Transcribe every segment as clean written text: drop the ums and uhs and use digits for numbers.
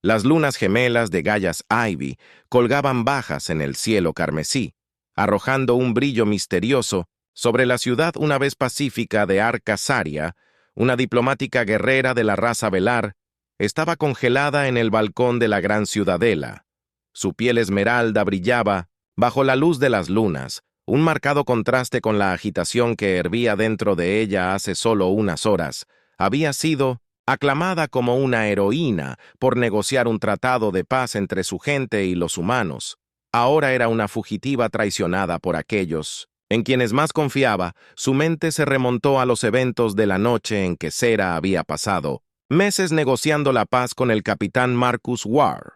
Las lunas gemelas de Gaia's Ivy colgaban bajas en el cielo carmesí, arrojando un brillo misterioso sobre la ciudad una vez pacífica de Arcasaria. Una diplomática guerrera de la raza velar estaba congelada en el balcón de la gran ciudadela. Su piel esmeralda brillaba bajo la luz de las lunas, un marcado contraste con la agitación que hervía dentro de ella hace solo unas horas. Había sido aclamada como una heroína por negociar un tratado de paz entre su gente y los humanos. Ahora era una fugitiva traicionada por aquellos en quienes más confiaba. Su mente se remontó a los eventos de la noche en que Sera había pasado meses negociando la paz con el capitán Marcus Ward,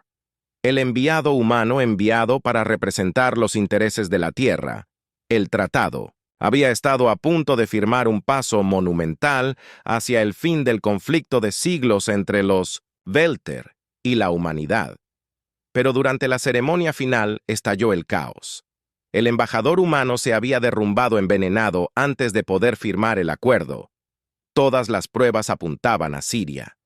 el enviado humano enviado para representar los intereses de la Tierra. El tratado había estado a punto de firmar un paso monumental hacia el fin del conflicto de siglos entre los Welter y la humanidad. Pero durante la ceremonia final estalló el caos. El embajador humano se había derrumbado envenenado antes de poder firmar el acuerdo. Todas las pruebas apuntaban a Siria.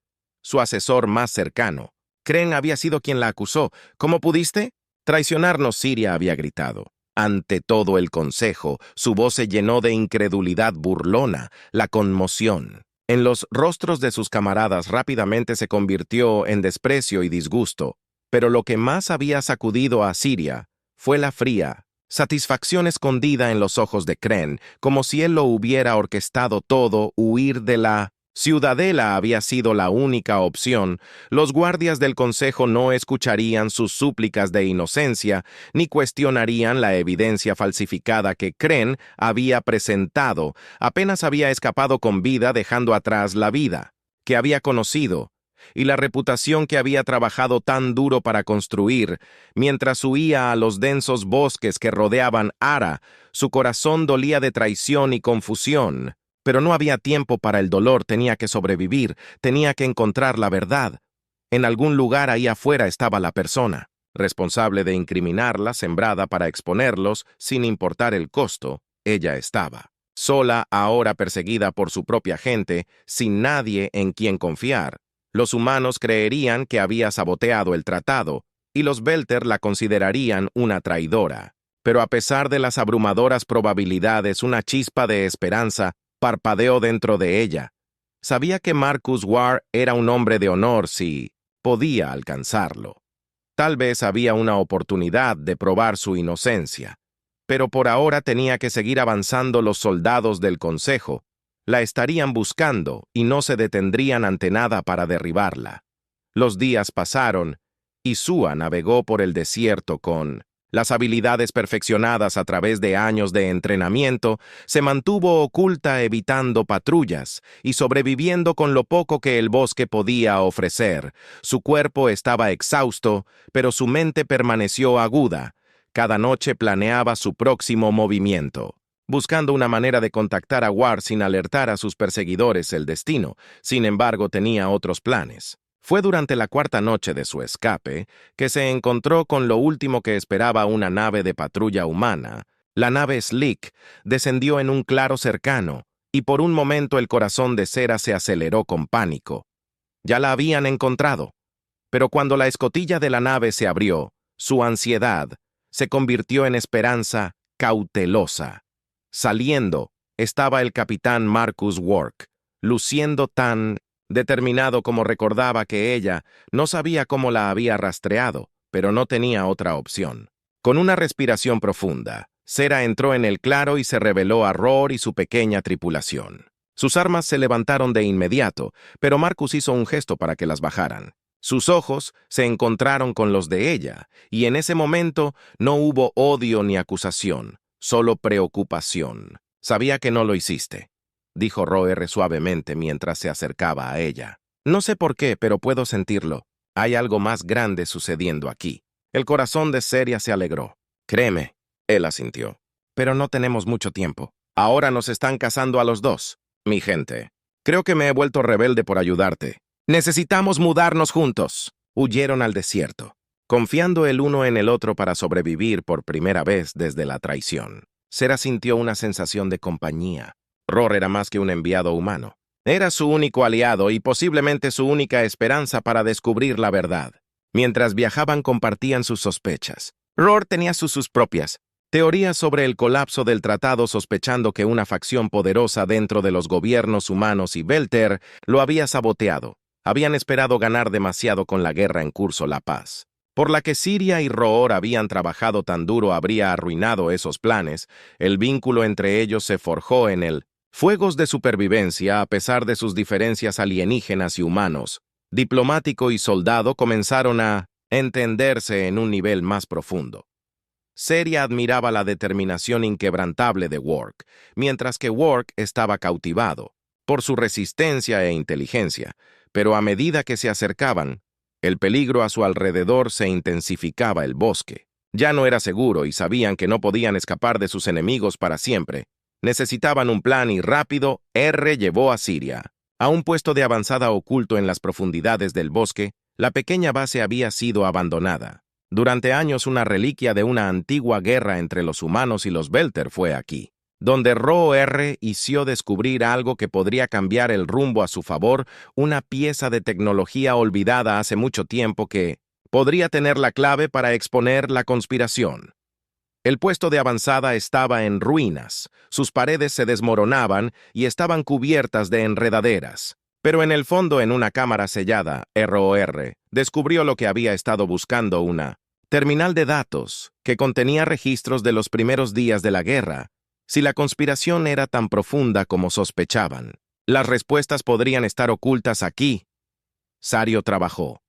Su asesor más cercano, Kren, había sido quien la acusó. ¿Cómo pudiste? Traicionarnos, Siria había gritado. Ante todo el consejo, su voz se llenó de incredulidad burlona, la conmoción. En los rostros de sus camaradas rápidamente se convirtió en desprecio y disgusto, pero lo que más había sacudido a Siria fue la fría satisfacción escondida en los ojos de Kren, como si él lo hubiera orquestado todo. Huir de la ciudadela había sido la única opción. Los guardias del consejo no escucharían sus súplicas de inocencia, ni cuestionarían la evidencia falsificada que Kren había presentado. Apenas había escapado con vida, dejando atrás la vida que había conocido y la reputación que había trabajado tan duro para construir. Mientras huía a los densos bosques que rodeaban Ara, su corazón dolía de traición y confusión. Pero no había tiempo para el dolor, tenía que sobrevivir, tenía que encontrar la verdad. En algún lugar ahí afuera estaba la persona responsable de incriminarla, sembrada para exponerlos, sin importar el costo. Ella estaba sola, ahora perseguida por su propia gente, sin nadie en quien confiar. Los humanos creerían que había saboteado el tratado, y los Welter la considerarían una traidora. Pero a pesar de las abrumadoras probabilidades, una chispa de esperanza parpadeó dentro de ella. Sabía que Marcus Ward era un hombre de honor si podía alcanzarlo. Tal vez había una oportunidad de probar su inocencia, pero por ahora tenía que seguir avanzando. Los soldados del consejo la estarían buscando y no se detendrían ante nada para derribarla. Los días pasaron y Sua navegó por el desierto con las habilidades perfeccionadas a través de años de entrenamiento. Se mantuvo oculta evitando patrullas y sobreviviendo con lo poco que el bosque podía ofrecer. Su cuerpo estaba exhausto, pero su mente permaneció aguda. Cada noche planeaba su próximo movimiento, buscando una manera de contactar a Ward sin alertar a sus perseguidores. El destino, sin embargo, tenía otros planes. Fue durante la cuarta noche de su escape que se encontró con lo último que esperaba una nave de patrulla humana. La nave Slick descendió en un claro cercano, y por un momento el corazón de Sera se aceleró con pánico. Ya la habían encontrado. Pero cuando la escotilla de la nave se abrió, su ansiedad se convirtió en esperanza cautelosa. Saliendo estaba el capitán Marcus Ward, luciendo tan determinado como recordaba que ella no sabía cómo la había rastreado, pero no tenía otra opción. Con una respiración profunda, Sera entró en el claro y se reveló a Roar y su pequeña tripulación. Sus armas se levantaron de inmediato, pero Marcus hizo un gesto para que las bajaran. Sus ojos se encontraron con los de ella, y en ese momento no hubo odio ni acusación, solo preocupación. Sabía que no lo hiciste, dijo Roar suavemente mientras se acercaba a ella. No sé por qué, pero puedo sentirlo. Hay algo más grande sucediendo aquí. El corazón de Sera se alegró. Créeme, él asintió. Pero no tenemos mucho tiempo. Ahora nos están cazando a los dos, mi gente. Creo que me he vuelto rebelde por ayudarte. Necesitamos mudarnos juntos. Huyeron al desierto, confiando el uno en el otro para sobrevivir por primera vez desde la traición. Sera sintió una sensación de compañía. Roar era más que un enviado humano. Era su único aliado y posiblemente su única esperanza para descubrir la verdad. Mientras viajaban compartían sus sospechas. Rohr tenía sus propias teorías sobre el colapso del tratado, sospechando que una facción poderosa dentro de los gobiernos humanos y Belter lo había saboteado. Habían esperado ganar demasiado con la guerra en curso, la paz, por la que Siria y Rohr habían trabajado tan duro, habría arruinado esos planes. El vínculo entre ellos se forjó en el fuegos de supervivencia a pesar de sus diferencias alienígenas y humanos. Diplomático y soldado comenzaron a entenderse en un nivel más profundo. Seria admiraba la determinación inquebrantable de Work, mientras que Work estaba cautivado por su resistencia e inteligencia, pero a medida que se acercaban, el peligro a su alrededor se intensificaba. El bosque ya no era seguro y sabían que no podían escapar de sus enemigos para siempre. Necesitaban un plan y rápido. R llevó a Siria a un puesto de avanzada oculto en las profundidades del bosque. La pequeña base había sido abandonada. Durante años, una reliquia de una antigua guerra entre los humanos y los Belter fue aquí, donde Rohr hizo descubrir algo que podría cambiar el rumbo a su favor, una pieza de tecnología olvidada hace mucho tiempo que podría tener la clave para exponer la conspiración. El puesto de avanzada estaba en ruinas, sus paredes se desmoronaban y estaban cubiertas de enredaderas. Pero en el fondo, en una cámara sellada, Rohr descubrió lo que había estado buscando: una terminal de datos que contenía registros de los primeros días de la guerra. Si la conspiración era tan profunda como sospechaban, las respuestas podrían estar ocultas aquí. Sario trabajó,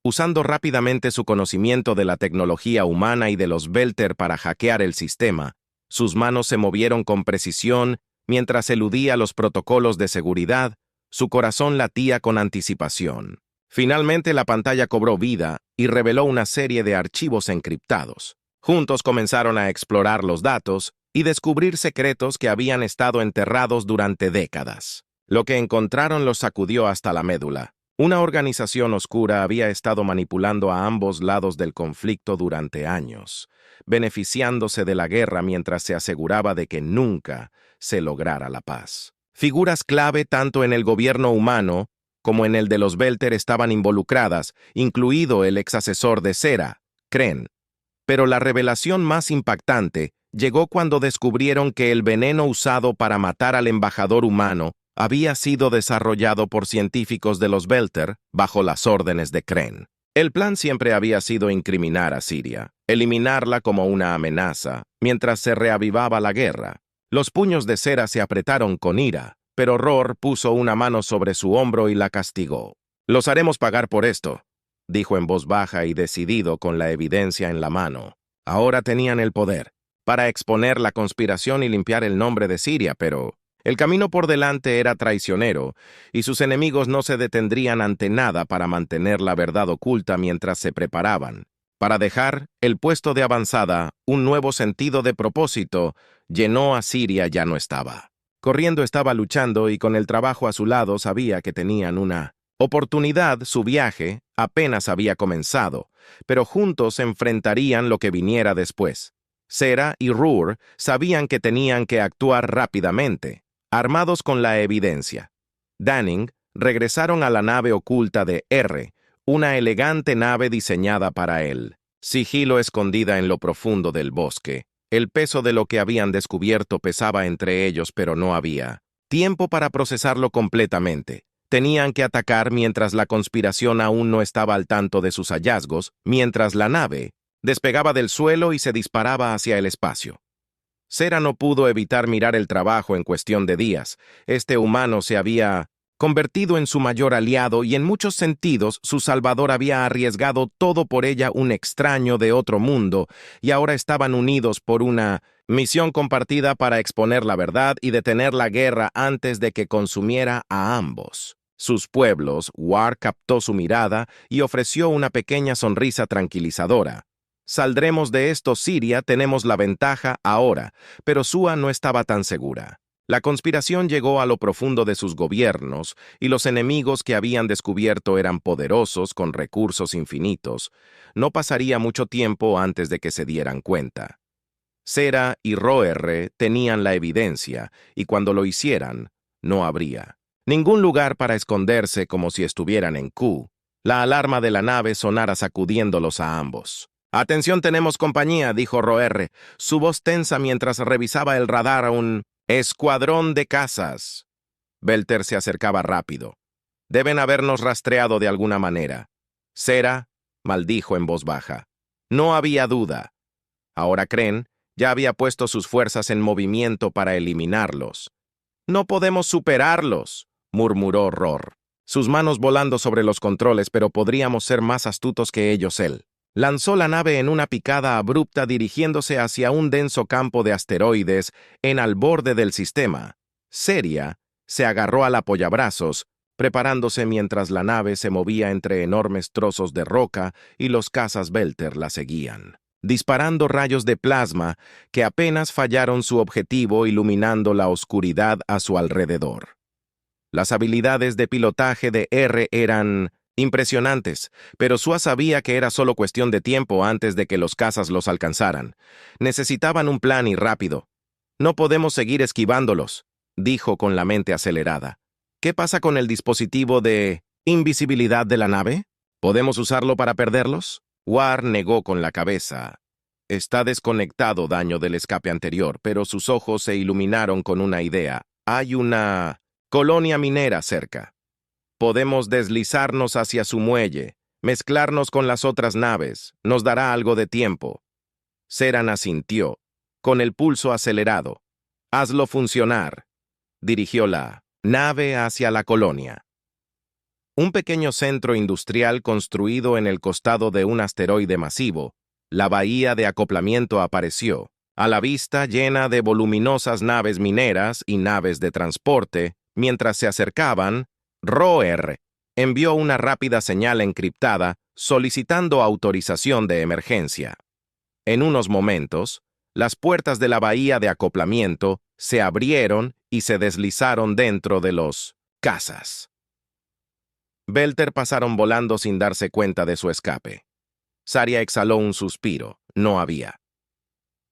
usando rápidamente su conocimiento de la tecnología humana y de los Belter para hackear el sistema. Sus manos se movieron con precisión mientras eludía los protocolos de seguridad. Su corazón latía con anticipación. Finalmente la pantalla cobró vida y reveló una serie de archivos encriptados. Juntos comenzaron a explorar los datos y descubrir secretos que habían estado enterrados durante décadas. Lo que encontraron los sacudió hasta la médula. Una organización oscura había estado manipulando a ambos lados del conflicto durante años, beneficiándose de la guerra mientras se aseguraba de que nunca se lograra la paz. Figuras clave tanto en el gobierno humano como en el de los Belter estaban involucradas, incluido el ex asesor de Sera, Kren. Pero la revelación más impactante llegó cuando descubrieron que el veneno usado para matar al embajador humano había sido desarrollado por científicos de los Belter bajo las órdenes de Kren. El plan siempre había sido incriminar a Siria, eliminarla como una amenaza, mientras se reavivaba la guerra. Los puños de Sera se apretaron con ira, pero Rohr puso una mano sobre su hombro y la castigó. «Los haremos pagar por esto», dijo en voz baja y decidido, con la evidencia en la mano. Ahora tenían el poder para exponer la conspiración y limpiar el nombre de Siria, pero el camino por delante era traicionero y sus enemigos no se detendrían ante nada para mantener la verdad oculta mientras se preparaban. Para dejar el puesto de avanzada, un nuevo sentido de propósito llenó a Siria. Ya no estaba corriendo, estaba luchando, y con el trabajo a su lado sabía que tenían una oportunidad. Su viaje apenas había comenzado, pero juntos enfrentarían lo que viniera después. Sera y Rohr sabían que tenían que actuar rápidamente, armados con la evidencia. Danning regresaron a la nave oculta de R, una elegante nave diseñada para él. Sigilo escondida en lo profundo del bosque. El peso de lo que habían descubierto pesaba entre ellos, pero no había tiempo para procesarlo completamente. Tenían que atacar mientras la conspiración aún no estaba al tanto de sus hallazgos, mientras la nave despegaba del suelo y se disparaba hacia el espacio. Sera no pudo evitar mirar el trabajo en cuestión de días. Este humano se había convertido en su mayor aliado y en muchos sentidos su salvador. Había arriesgado todo por ella, un extraño de otro mundo, y ahora estaban unidos por una misión compartida para exponer la verdad y detener la guerra antes de que consumiera a ambos. Sus pueblos. War captó su mirada y ofreció una pequeña sonrisa tranquilizadora. «Saldremos de esto, Siria, tenemos la ventaja ahora», pero Sua no estaba tan segura. La conspiración llegó a lo profundo de sus gobiernos, y los enemigos que habían descubierto eran poderosos, con recursos infinitos. No pasaría mucho tiempo antes de que se dieran cuenta. Sera y Rohr tenían la evidencia, y cuando lo hicieran, no habría ningún lugar para esconderse, como si estuvieran en Q. la alarma de la nave sonara sacudiéndolos a ambos. «Atención, tenemos compañía», dijo Roer, su voz tensa mientras revisaba el radar a un escuadrón de cazas. Belter se acercaba rápido. «Deben habernos rastreado de alguna manera». «Cera», maldijo en voz baja. No había duda. Ahora Kren ya había puesto sus fuerzas en movimiento para eliminarlos. «No podemos superarlos», murmuró Ror, sus manos volando sobre los controles, pero podríamos ser más astutos que ellos. Él lanzó la nave en una picada abrupta dirigiéndose hacia un denso campo de asteroides al borde del sistema. Seria se agarró al apoyabrazos, preparándose mientras la nave se movía entre enormes trozos de roca y los cazas Belter la seguían, disparando rayos de plasma que apenas fallaron su objetivo, iluminando la oscuridad a su alrededor. Las habilidades de pilotaje de R eran impresionantes, pero Sua sabía que era solo cuestión de tiempo antes de que los cazas los alcanzaran. Necesitaban un plan y rápido. «No podemos seguir esquivándolos», dijo con la mente acelerada. «¿Qué pasa con el dispositivo de invisibilidad de la nave? ¿Podemos usarlo para perderlos?» War negó con la cabeza. «Está desconectado, daño del escape anterior», pero sus ojos se iluminaron con una idea. «Hay una colonia minera cerca. Podemos deslizarnos hacia su muelle, mezclarnos con las otras naves. Nos dará algo de tiempo». Ceran asintió, con el pulso acelerado. «Hazlo funcionar», dirigió la nave hacia la colonia. Un pequeño centro industrial construido en el costado de un asteroide masivo, la bahía de acoplamiento apareció, a la vista llena de voluminosas naves mineras y naves de transporte. Mientras se acercaban, Roer envió una rápida señal encriptada solicitando autorización de emergencia. En unos momentos, las puertas de la bahía de acoplamiento se abrieron y se deslizaron dentro de los cazas. Belter pasaron volando sin darse cuenta de su escape. Saria exhaló un suspiro. No había.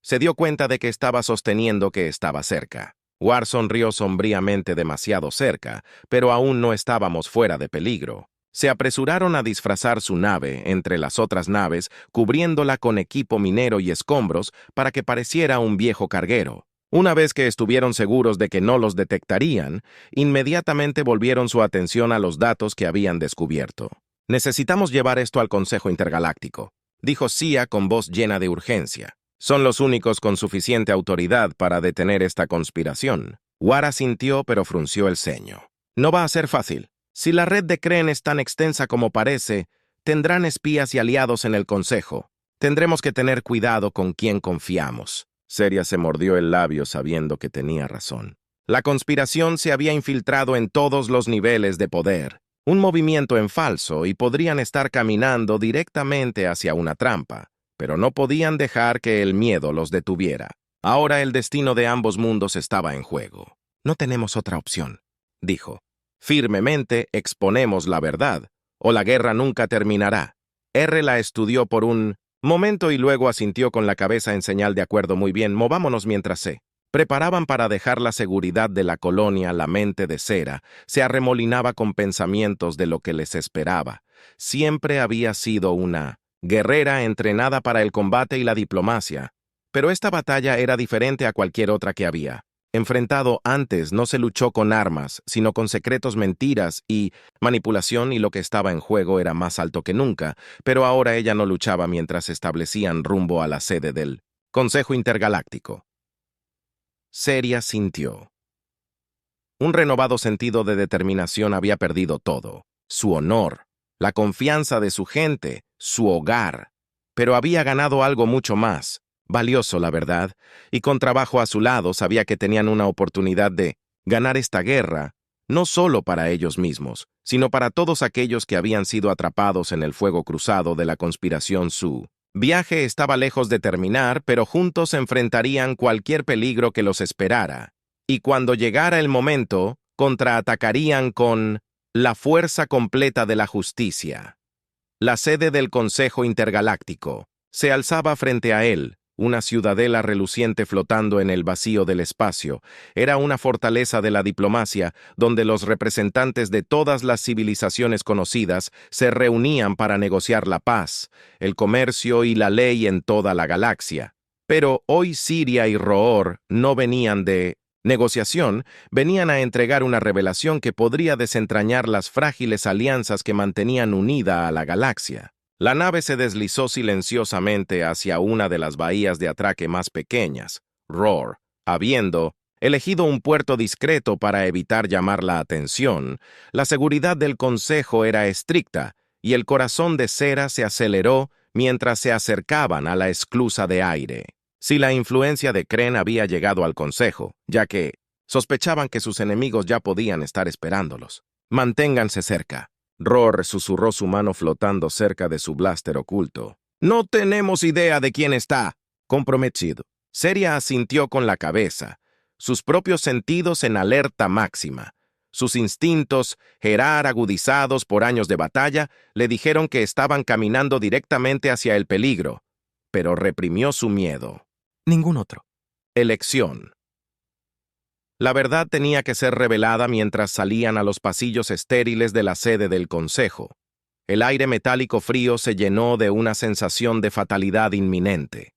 Se dio cuenta de que estaba sosteniendo que estaba cerca. War sonrió sombríamente, demasiado cerca, pero aún no estábamos fuera de peligro. Se apresuraron a disfrazar su nave entre las otras naves, cubriéndola con equipo minero y escombros para que pareciera un viejo carguero. Una vez que estuvieron seguros de que no los detectarían, inmediatamente volvieron su atención a los datos que habían descubierto. «Necesitamos llevar esto al Consejo Intergaláctico», dijo Sia con voz llena de urgencia. «Son los únicos con suficiente autoridad para detener esta conspiración». War asintió, pero frunció el ceño. «No va a ser fácil. Si la red de Kren es tan extensa como parece, tendrán espías y aliados en el Consejo. Tendremos que tener cuidado con quién confiamos». Seria se mordió el labio sabiendo que tenía razón. La conspiración se había infiltrado en todos los niveles de poder. Un movimiento en falso y podrían estar caminando directamente hacia una trampa, pero no podían dejar que el miedo los detuviera. Ahora el destino de ambos mundos estaba en juego. «No tenemos otra opción», dijo. «Firmemente exponemos la verdad, o la guerra nunca terminará». R la estudió por un momento y luego asintió con la cabeza en señal de acuerdo. «Muy bien, movámonos mientras se preparaban para dejar la seguridad de la colonia». La mente de Cera se arremolinaba con pensamientos de lo que les esperaba. Siempre había sido una guerrera entrenada para el combate y la diplomacia, pero esta batalla era diferente a cualquier otra que había enfrentado antes. No se luchó con armas, sino con secretos, mentiras y manipulación, y lo que estaba en juego era más alto que nunca, pero ahora ella no luchaba mientras establecían rumbo a la sede del Consejo Intergaláctico. Seria sintió. Un renovado sentido de determinación. Había perdido todo: su honor, la confianza de su gente, su hogar, pero había ganado algo mucho más valioso, la verdad, y con trabajo a su lado sabía que tenían una oportunidad de ganar esta guerra, no solo para ellos mismos, sino para todos aquellos que habían sido atrapados en el fuego cruzado de la conspiración. Su viaje estaba lejos de terminar, pero juntos enfrentarían cualquier peligro que los esperara, y cuando llegara el momento, contraatacarían con la fuerza completa de la justicia. La sede del Consejo Intergaláctico se alzaba frente a él, una ciudadela reluciente flotando en el vacío del espacio. Era una fortaleza de la diplomacia, donde los representantes de todas las civilizaciones conocidas se reunían para negociar la paz, el comercio y la ley en toda la galaxia. Pero hoy Siria y Roor no venían de negociación, venían a entregar una revelación que podría desentrañar las frágiles alianzas que mantenían unida a la galaxia. La nave se deslizó silenciosamente hacia una de las bahías de atraque más pequeñas, Roor, habiendo elegido un puerto discreto para evitar llamar la atención. La seguridad del consejo era estricta, y el corazón de Cera se aceleró mientras se acercaban a la esclusa de aire. Si la influencia de Kren había llegado al consejo, ya que sospechaban que sus enemigos ya podían estar esperándolos. Manténganse cerca. Roor susurró, su mano flotando cerca de su blaster oculto. «No tenemos idea de quién está», comprometido. Seria asintió con la cabeza, sus propios sentidos en alerta máxima. Sus instintos, Gerard agudizados por años de batalla, le dijeron que estaban caminando directamente hacia el peligro, pero reprimió su miedo. Ningún otro. Elección. La verdad tenía que ser revelada mientras salían a los pasillos estériles de la sede del consejo. El aire metálico frío se llenó de una sensación de fatalidad inminente.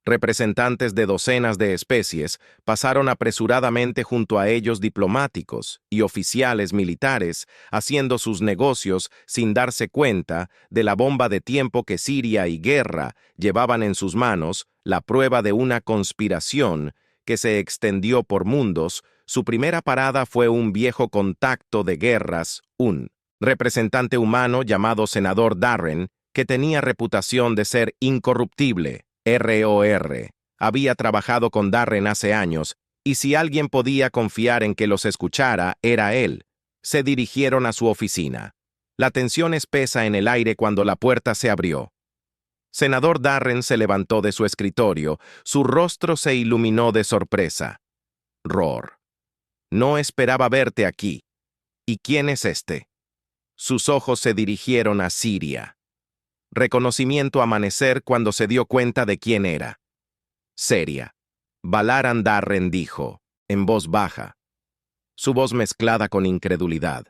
Representantes de docenas de especies pasaron apresuradamente junto a ellos, diplomáticos y oficiales militares, haciendo sus negocios sin darse cuenta de la bomba de tiempo que Siria y Guerra llevaban en sus manos, la prueba de una conspiración que se extendió por mundos. Su primera parada fue un viejo contacto de guerras, un representante humano llamado Senador Darren, que tenía reputación de ser incorruptible. ROR. Había trabajado con Darren hace años, y si alguien podía confiar en que los escuchara, era él. Se dirigieron a su oficina. La tensión espesa en el aire cuando la puerta se abrió. Senador Darren se levantó de su escritorio, su rostro se iluminó de sorpresa. Roor. No esperaba verte aquí. ¿Y quién es este? Sus ojos se dirigieron a Siria. Reconocimiento amanecer cuando se dio cuenta de quién era. Seria. Valaran Darren dijo, en voz baja, su voz mezclada con incredulidad.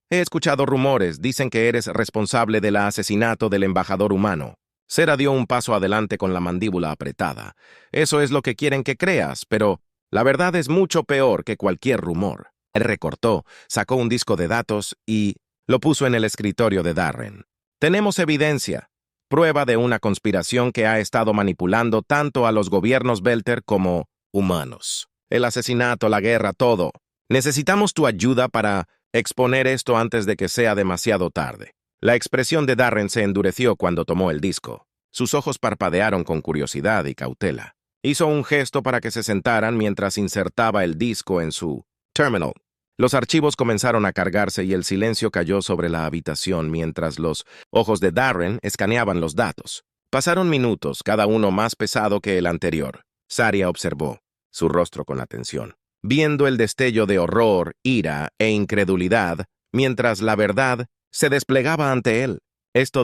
He escuchado rumores, dicen que eres responsable del asesinato del embajador humano. Cera dio un paso adelante con la mandíbula apretada. Eso es lo que quieren que creas, pero la verdad es mucho peor que cualquier rumor. Él recortó, sacó un disco de datos y lo puso en el escritorio de Darren. Tenemos evidencia, prueba de una conspiración que ha estado manipulando tanto a los gobiernos Belter como humanos. El asesinato, la guerra, todo. Necesitamos tu ayuda para exponer esto antes de que sea demasiado tarde. La expresión de Darren se endureció cuando tomó el disco. Sus ojos parpadearon con curiosidad y cautela. Hizo un gesto para que se sentaran mientras insertaba el disco en su terminal. Los archivos comenzaron a cargarse y el silencio cayó sobre la habitación mientras los ojos de Darren escaneaban los datos. Pasaron minutos, cada uno más pesado que el anterior. Saria observó, su rostro con atención, viendo el destello de horror, ira e incredulidad, mientras la verdad se desplegaba ante él.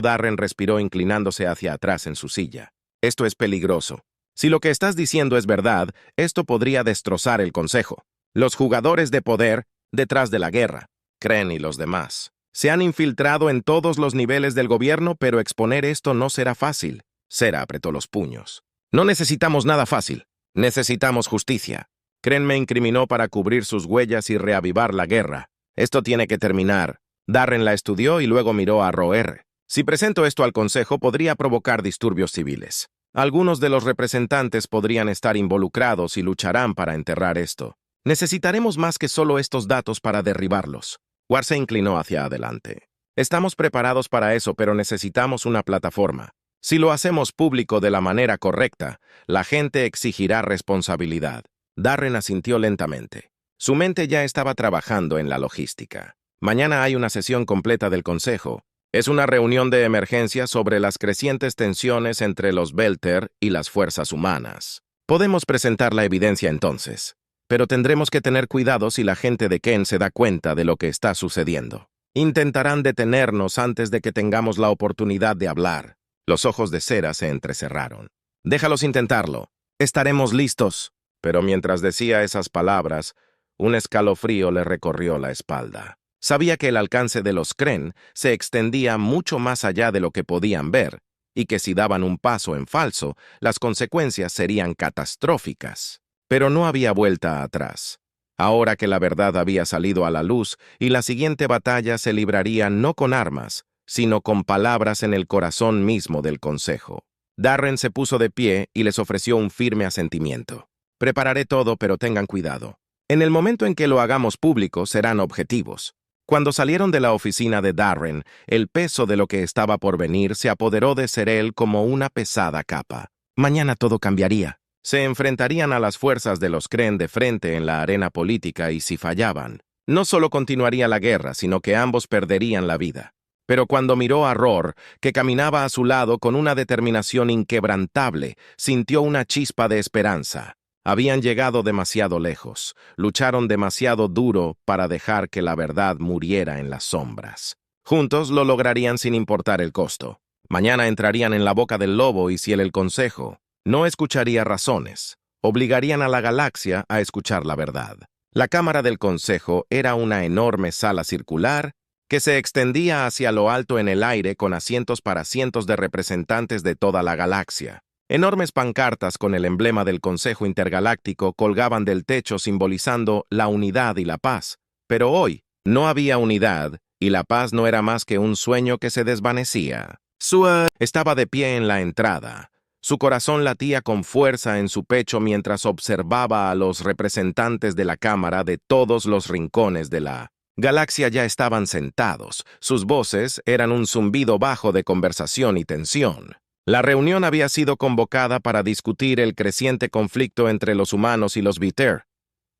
Darren respiró inclinándose hacia atrás en su silla. Esto es peligroso. Si lo que estás diciendo es verdad, esto podría destrozar el consejo. Los jugadores de poder detrás de la guerra, Kren y los demás, se han infiltrado en todos los niveles del gobierno, pero exponer esto no será fácil. Cera apretó los puños. No necesitamos nada fácil. Necesitamos justicia. Kren me incriminó para cubrir sus huellas y reavivar la guerra. Esto tiene que terminar. Darren la estudió y luego miró a Roer. Si presento esto al consejo, podría provocar disturbios civiles. Algunos de los representantes podrían estar involucrados y lucharán para enterrar esto. Necesitaremos más que solo estos datos para derribarlos. War se inclinó hacia adelante. Estamos preparados para eso, pero necesitamos una plataforma. Si lo hacemos público de la manera correcta, la gente exigirá responsabilidad. Darren asintió lentamente. Su mente ya estaba trabajando en la logística. Mañana hay una sesión completa del consejo. Es una reunión de emergencia sobre las crecientes tensiones entre los Belter y las fuerzas humanas. Podemos presentar la evidencia entonces. Pero tendremos que tener cuidado si la gente de Ken se da cuenta de lo que está sucediendo. Intentarán detenernos antes de que tengamos la oportunidad de hablar. Los ojos de Cera se entrecerraron. Déjalos intentarlo. Estaremos listos. Pero mientras decía esas palabras, un escalofrío le recorrió la espalda. Sabía que el alcance de los Kreen se extendía mucho más allá de lo que podían ver, y que si daban un paso en falso, las consecuencias serían catastróficas. Pero no había vuelta atrás. Ahora que la verdad había salido a la luz y la siguiente batalla se libraría no con armas, sino con palabras en el corazón mismo del consejo. Darren se puso de pie y les ofreció un firme asentimiento. Prepararé todo, pero tengan cuidado. En el momento en que lo hagamos público, serán objetivos. Cuando salieron de la oficina de Darren, el peso de lo que estaba por venir se apoderó de Serel como una pesada capa. Mañana todo cambiaría. Se enfrentarían a las fuerzas de los Kreen de frente en la arena política y si fallaban, no solo continuaría la guerra, sino que ambos perderían la vida. Pero cuando miró a Rohr, que caminaba a su lado con una determinación inquebrantable, sintió una chispa de esperanza. Habían llegado demasiado lejos, lucharon demasiado duro para dejar que la verdad muriera en las sombras. Juntos lo lograrían sin importar el costo. Mañana entrarían en la boca del lobo y si el consejo no escucharía razones, obligarían a la galaxia a escuchar la verdad. La cámara del consejo era una enorme sala circular que se extendía hacia lo alto en el aire con asientos para cientos de representantes de toda la galaxia. Enormes pancartas con el emblema del Consejo Intergaláctico colgaban del techo simbolizando la unidad y la paz. Pero hoy no había unidad y la paz no era más que un sueño que se desvanecía. Sua estaba de pie en la entrada. Su corazón latía con fuerza en su pecho mientras observaba a los representantes de la Cámara de todos los rincones de la galaxia. Ya estaban sentados. Sus voces eran un zumbido bajo de conversación y tensión. La reunión había sido convocada para discutir el creciente conflicto entre los humanos y los Viter,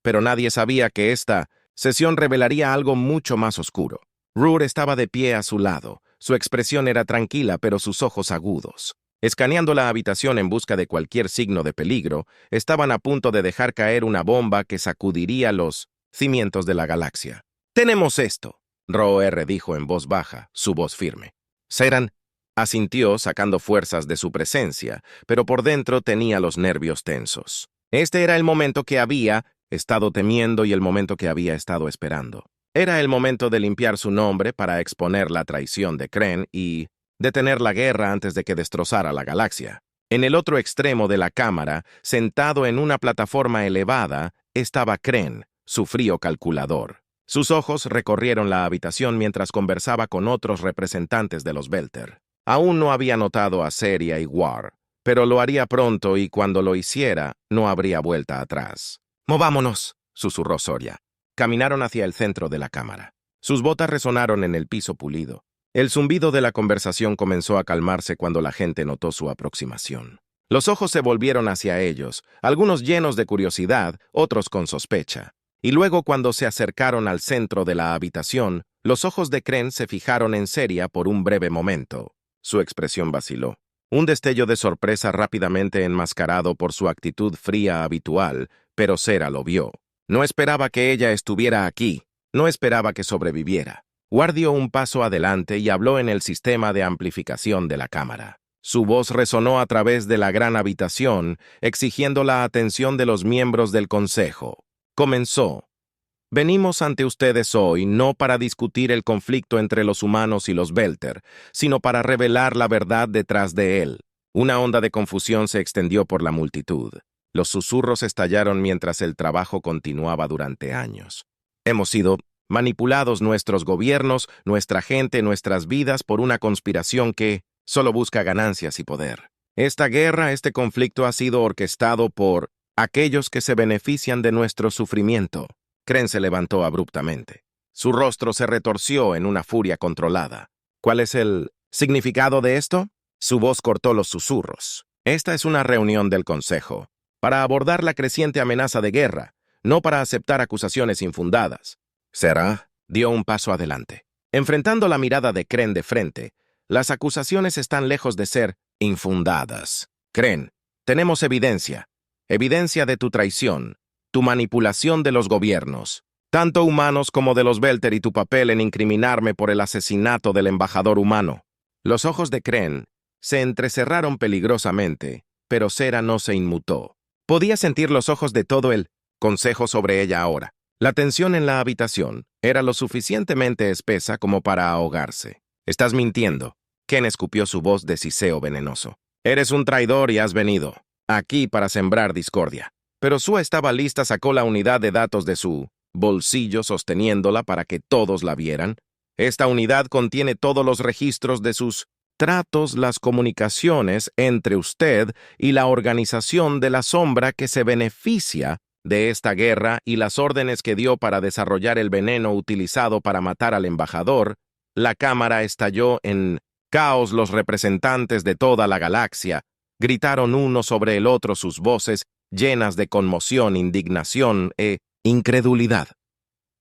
pero nadie sabía que esta sesión revelaría algo mucho más oscuro. Rohr estaba de pie a su lado. Su expresión era tranquila, pero sus ojos agudos. Escaneando la habitación en busca de cualquier signo de peligro, estaban a punto de dejar caer una bomba que sacudiría los cimientos de la galaxia. «Tenemos esto», Rohr dijo en voz baja, su voz firme. Seran asintió sacando fuerzas de su presencia, pero por dentro tenía los nervios tensos. Este era el momento que había estado temiendo y el momento que había estado esperando. Era el momento de limpiar su nombre para exponer la traición de Kreen y detener la guerra antes de que destrozara la galaxia. En el otro extremo de la cámara, sentado en una plataforma elevada, estaba Kreen, su frío calculador. Sus ojos recorrieron la habitación mientras conversaba con otros representantes de los Belter. Aún no había notado a Seria y War, pero lo haría pronto y cuando lo hiciera, no habría vuelta atrás. «Movámonos», susurró Soria. Caminaron hacia el centro de la cámara. Sus botas resonaron en el piso pulido. El zumbido de la conversación comenzó a calmarse cuando la gente notó su aproximación. Los ojos se volvieron hacia ellos, algunos llenos de curiosidad, otros con sospecha. Y luego cuando se acercaron al centro de la habitación, los ojos de Kreen se fijaron en Seria por un breve momento. Su expresión vaciló. Un destello de sorpresa rápidamente enmascarado por su actitud fría habitual, pero Sera lo vio. No esperaba que ella estuviera aquí. No esperaba que sobreviviera. War dio un paso adelante y habló en el sistema de amplificación de la cámara. Su voz resonó a través de la gran habitación, exigiendo la atención de los miembros del consejo. Comenzó. «Venimos ante ustedes hoy no para discutir el conflicto entre los humanos y los Belter, sino para revelar la verdad detrás de él». Una onda de confusión se extendió por la multitud. Los susurros estallaron mientras el trabajo continuaba durante años. «Hemos sido manipulados nuestros gobiernos, nuestra gente, nuestras vidas por una conspiración que solo busca ganancias y poder. Esta guerra, este conflicto ha sido orquestado por aquellos que se benefician de nuestro sufrimiento». Kreen se levantó abruptamente. Su rostro se retorció en una furia controlada. «¿Cuál es el significado de esto?» Su voz cortó los susurros. «Esta es una reunión del Consejo, para abordar la creciente amenaza de guerra, no para aceptar acusaciones infundadas». Sera dio un paso adelante. Enfrentando la mirada de Kreen de frente, las acusaciones están lejos de ser infundadas. Kreen, tenemos evidencia. Evidencia de tu traición, tu manipulación de los gobiernos, tanto humanos como de los Belter y tu papel en incriminarme por el asesinato del embajador humano. Los ojos de Kreen se entrecerraron peligrosamente pero Sera no se inmutó. Podía sentir los ojos de todo el consejo sobre ella ahora. La tensión en la habitación era lo suficientemente espesa como para ahogarse. «Estás mintiendo». Ken escupió su voz de siseo venenoso. «Eres un traidor y has venido aquí para sembrar discordia». Pero Sua estaba lista, sacó la unidad de datos de su bolsillo sosteniéndola para que todos la vieran. Esta unidad contiene todos los registros de sus tratos, las comunicaciones entre usted y la organización de la sombra que se beneficia de esta guerra y las órdenes que dio para desarrollar el veneno utilizado para matar al embajador. La cámara estalló en caos. Los representantes de toda la galaxia gritaron uno sobre el otro, sus voces llenas de conmoción, indignación e incredulidad.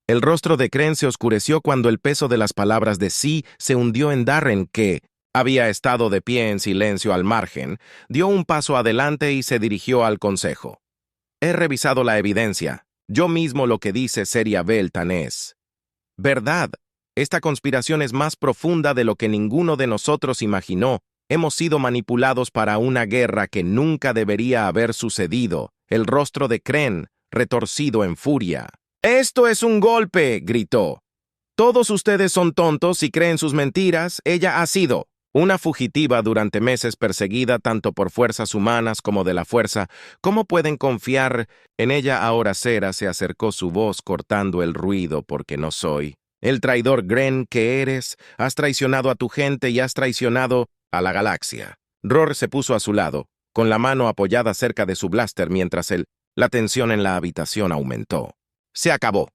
El rostro de Kren se oscureció cuando el peso de las palabras de sí se hundió en Darren, que había estado de pie en silencio al margen, dio un paso adelante y se dirigió al consejo. «He revisado la evidencia. Yo mismo lo que dice Seria Beltan es verdad. Esta conspiración es más profunda de lo que ninguno de nosotros imaginó. Hemos sido manipulados para una guerra que nunca debería haber sucedido». El rostro de Kren retorcido en furia. «¡Esto es un golpe!», gritó. «Todos ustedes son tontos y creen sus mentiras. Ella ha sido una fugitiva durante meses, perseguida tanto por fuerzas humanas como de la fuerza. ¿Cómo pueden confiar en ella ahora?» Sera se acercó, su voz cortando el ruido. «Porque no soy el traidor Gren que eres. Has traicionado a tu gente y has traicionado a la galaxia». Roar se puso a su lado, con la mano apoyada cerca de su blaster mientras la tensión en la habitación aumentó. «Se acabó.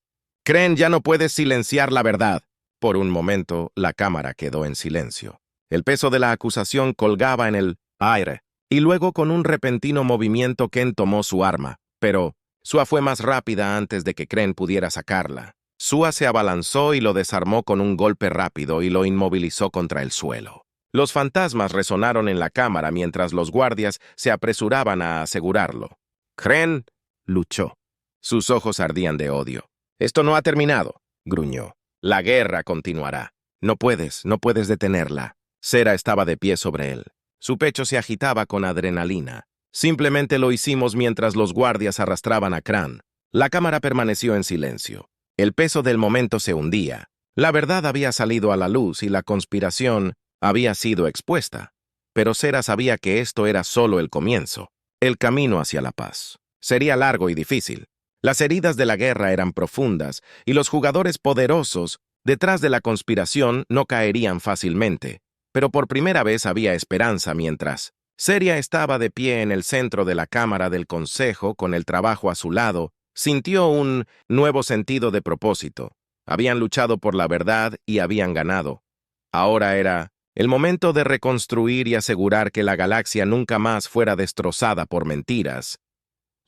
Kren, ya no puedes silenciar la verdad». Por un momento, la cámara quedó en silencio. El peso de la acusación colgaba en el aire, y luego con un repentino movimiento Ken tomó su arma, pero Sua fue más rápida antes de que Kren pudiera sacarla. Sua se abalanzó y lo desarmó con un golpe rápido y lo inmovilizó contra el suelo. Los fantasmas resonaron en la cámara mientras los guardias se apresuraban a asegurarlo. «Kren», luchó. Sus ojos ardían de odio. «Esto no ha terminado», gruñó. «La guerra continuará. No puedes detenerla». Sera estaba de pie sobre él. Su pecho se agitaba con adrenalina. «Simplemente lo hicimos mientras los guardias arrastraban a Kran». La cámara permaneció en silencio. El peso del momento se hundía. La verdad había salido a la luz y la conspiración había sido expuesta. Pero Sera sabía que esto era solo el comienzo. El camino hacia la paz sería largo y difícil. Las heridas de la guerra eran profundas y los jugadores poderosos detrás de la conspiración no caerían fácilmente. Pero por primera vez había esperanza mientras Seria estaba de pie en el centro de la cámara del consejo con el trabajo a su lado. Sintió un nuevo sentido de propósito. Habían luchado por la verdad y habían ganado. Ahora era el momento de reconstruir y asegurar que la galaxia nunca más fuera destrozada por mentiras.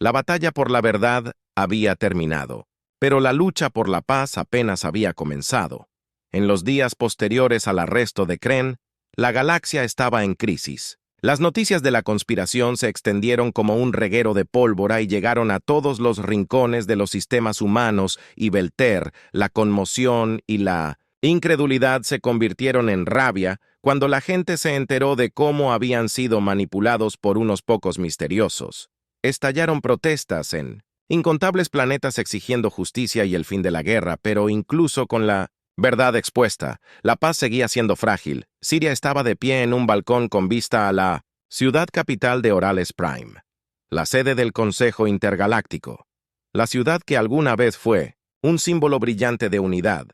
La batalla por la verdad había terminado, pero la lucha por la paz apenas había comenzado. En los días posteriores al arresto de Kren, la galaxia estaba en crisis. Las noticias de la conspiración se extendieron como un reguero de pólvora y llegaron a todos los rincones de los sistemas humanos y Belter. La conmoción y la incredulidad se convirtieron en rabia cuando la gente se enteró de cómo habían sido manipulados por unos pocos misteriosos. Estallaron protestas en incontables planetas exigiendo justicia y el fin de la guerra, pero incluso con la verdad expuesta, la paz seguía siendo frágil. Siria estaba de pie en un balcón con vista a la ciudad capital de Orales Prime, la sede del Consejo Intergaláctico. La ciudad que alguna vez fue un símbolo brillante de unidad,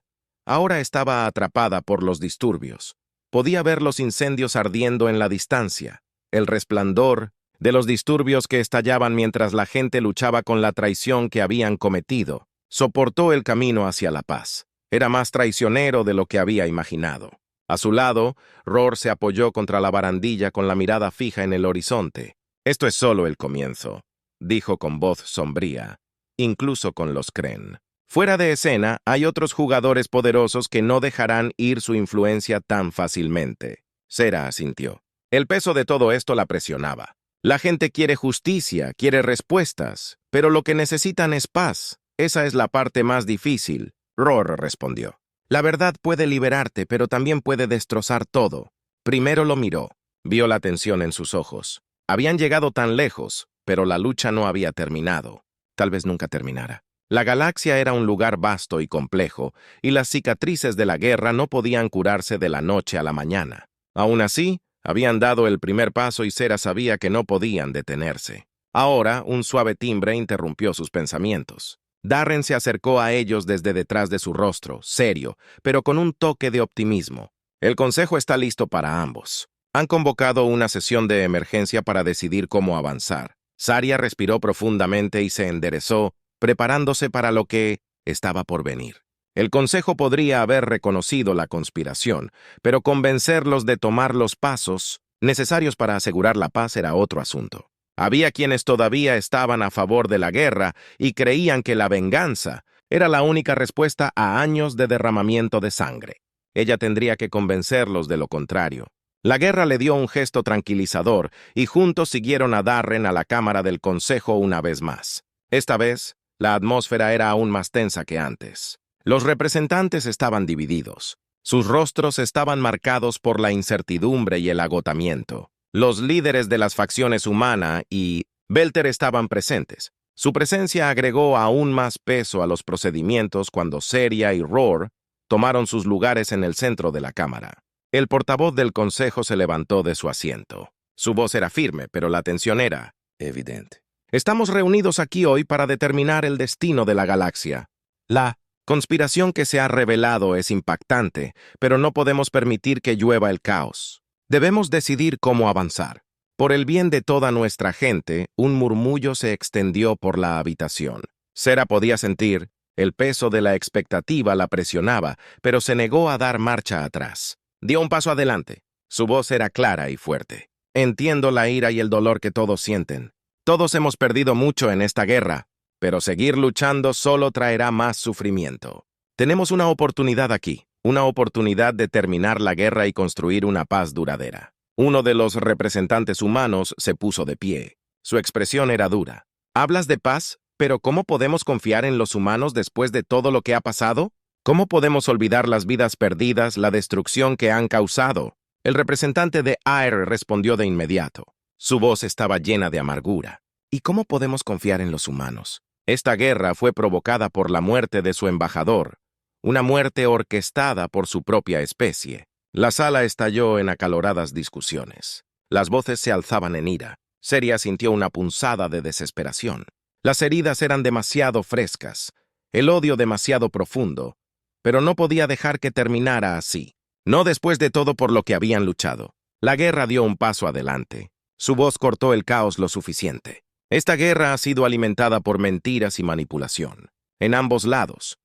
ahora estaba atrapada por los disturbios. Podía ver los incendios ardiendo en la distancia, el resplandor de los disturbios que estallaban mientras la gente luchaba con la traición que habían cometido. Soportó el camino hacia la paz. Era más traicionero de lo que había imaginado. A su lado, Roar se apoyó contra la barandilla con la mirada fija en el horizonte. «Esto es solo el comienzo», dijo con voz sombría, «incluso con los Kren. Fuera de escena, hay otros jugadores poderosos que no dejarán ir su influencia tan fácilmente». Sera asintió. El peso de todo esto la presionaba. La gente quiere justicia, quiere respuestas, pero lo que necesitan es paz. Esa es la parte más difícil. Roar respondió. «La verdad puede liberarte, pero también puede destrozar todo». Primero lo miró. Vio la tensión en sus ojos. Habían llegado tan lejos, pero la lucha no había terminado. Tal vez nunca terminara. La galaxia era un lugar vasto y complejo, y las cicatrices de la guerra no podían curarse de la noche a la mañana. Aún así, habían dado el primer paso y Sera sabía que no podían detenerse. Ahora, un suave timbre interrumpió sus pensamientos. Darren se acercó a ellos desde detrás de su rostro, serio, pero con un toque de optimismo. El consejo está listo para ambos. Han convocado una sesión de emergencia para decidir cómo avanzar. Saria respiró profundamente y se enderezó, preparándose para lo que estaba por venir. El consejo podría haber reconocido la conspiración, pero convencerlos de tomar los pasos necesarios para asegurar la paz era otro asunto. Había quienes todavía estaban a favor de la guerra y creían que la venganza era la única respuesta a años de derramamiento de sangre. Ella tendría que convencerlos de lo contrario. La guerra le dio un gesto tranquilizador y juntos siguieron a Darren a la cámara del consejo una vez más. Esta vez, la atmósfera era aún más tensa que antes. Los representantes estaban divididos. Sus rostros estaban marcados por la incertidumbre y el agotamiento. Los líderes de las facciones Humana y Belter estaban presentes. Su presencia agregó aún más peso a los procedimientos cuando Seria y Roar tomaron sus lugares en el centro de la cámara. El portavoz del consejo se levantó de su asiento. Su voz era firme, pero la tensión era evidente. Estamos reunidos aquí hoy para determinar el destino de la galaxia. La conspiración que se ha revelado es impactante, pero no podemos permitir que llueva el caos. Debemos decidir cómo avanzar. Por el bien de toda nuestra gente, un murmullo se extendió por la habitación. Sera podía sentir, el peso de la expectativa la presionaba, pero se negó a dar marcha atrás. Dio un paso adelante. Su voz era clara y fuerte. Entiendo la ira y el dolor que todos sienten. Todos hemos perdido mucho en esta guerra, pero seguir luchando solo traerá más sufrimiento. Tenemos una oportunidad aquí. Una oportunidad de terminar la guerra y construir una paz duradera. Uno de los representantes humanos se puso de pie. Su expresión era dura. ¿Hablas de paz? ¿Pero cómo podemos confiar en los humanos después de todo lo que ha pasado? ¿Cómo podemos olvidar las vidas perdidas, la destrucción que han causado? El representante de Air respondió de inmediato. Su voz estaba llena de amargura. ¿Y cómo podemos confiar en los humanos? Esta guerra fue provocada por la muerte de su embajador. Una muerte orquestada por su propia especie. La sala estalló en acaloradas discusiones. Las voces se alzaban en ira. Seria sintió una punzada de desesperación. Las heridas eran demasiado frescas, el odio demasiado profundo, pero no podía dejar que terminara así. No después de todo por lo que habían luchado. La guerra dio un paso adelante. Su voz cortó el caos lo suficiente. Esta guerra ha sido alimentada por mentiras y manipulación, en ambos lados.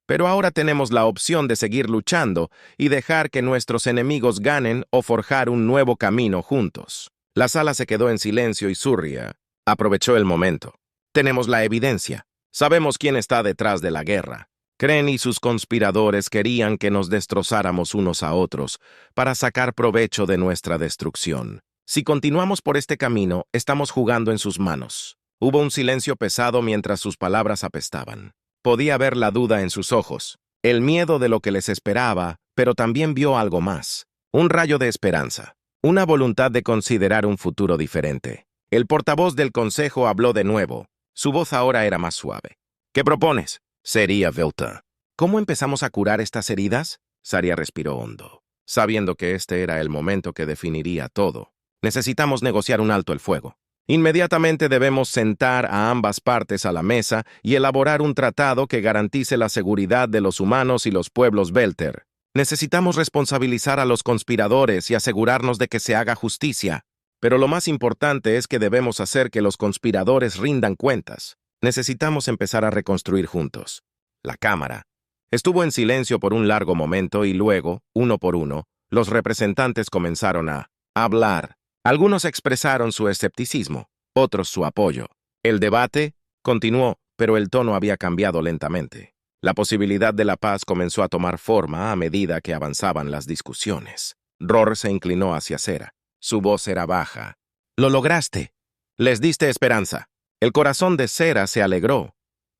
Pero ahora tenemos la opción de seguir luchando y dejar que nuestros enemigos ganen o forjar un nuevo camino juntos. La sala se quedó en silencio y Surria aprovechó el momento. Tenemos la evidencia. Sabemos quién está detrás de la guerra. Kren y sus conspiradores querían que nos destrozáramos unos a otros para sacar provecho de nuestra destrucción. Si continuamos por este camino, estamos jugando en sus manos. Hubo un silencio pesado mientras sus palabras apestaban. Podía ver la duda en sus ojos, el miedo de lo que les esperaba, pero también vio algo más. Un rayo de esperanza, una voluntad de considerar un futuro diferente. El portavoz del consejo habló de nuevo. Su voz ahora era más suave. ¿Qué propones? Seria Velta. ¿Cómo empezamos a curar estas heridas? Saria respiró hondo, sabiendo que este era el momento que definiría todo. Necesitamos negociar un alto el fuego. Inmediatamente debemos sentar a ambas partes a la mesa y elaborar un tratado que garantice la seguridad de los humanos y los pueblos Belter. Necesitamos responsabilizar a los conspiradores y asegurarnos de que se haga justicia. Pero lo más importante es que debemos hacer que los conspiradores rindan cuentas. Necesitamos empezar a reconstruir juntos. La cámara estuvo en silencio por un largo momento y luego, uno por uno, los representantes comenzaron a hablar. Algunos expresaron su escepticismo, otros su apoyo. El debate continuó, pero el tono había cambiado lentamente. La posibilidad de la paz comenzó a tomar forma a medida que avanzaban las discusiones. Roar se inclinó hacia Sera. Su voz era baja. «Lo lograste. Les diste esperanza». El corazón de Sera se alegró,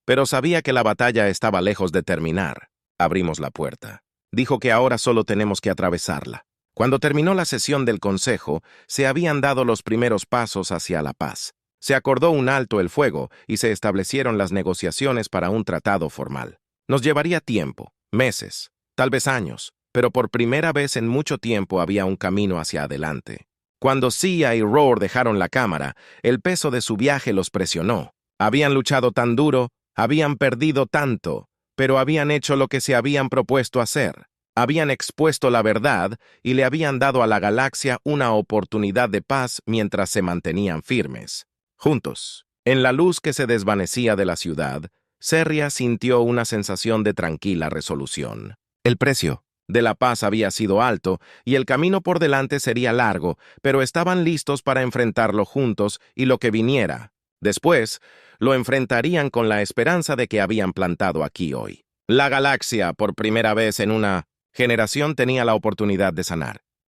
pero sabía que la batalla estaba lejos de terminar. Abrimos la puerta. Dijo que ahora solo tenemos que atravesarla. Cuando terminó la sesión del Consejo, se habían dado los primeros pasos hacia la paz. Se acordó un alto el fuego y se establecieron las negociaciones para un tratado formal. Nos llevaría tiempo, meses, tal vez años, pero por primera vez en mucho tiempo había un camino hacia adelante. Cuando Sia y Roar dejaron la cámara, el peso de su viaje los presionó. Habían luchado tan duro, habían perdido tanto, pero habían hecho lo que se habían propuesto hacer. Habían expuesto la verdad y le habían dado a la galaxia una oportunidad de paz mientras se mantenían firmes. Juntos, en la luz que se desvanecía de la ciudad, Serria sintió una sensación de tranquila resolución. El precio de la paz había sido alto y el camino por delante sería largo, pero estaban listos para enfrentarlo juntos y lo que viniera. Después, lo enfrentarían con la esperanza de que habían plantado aquí hoy. La galaxia, por primera vez en una generación, tenía la oportunidad de sanar.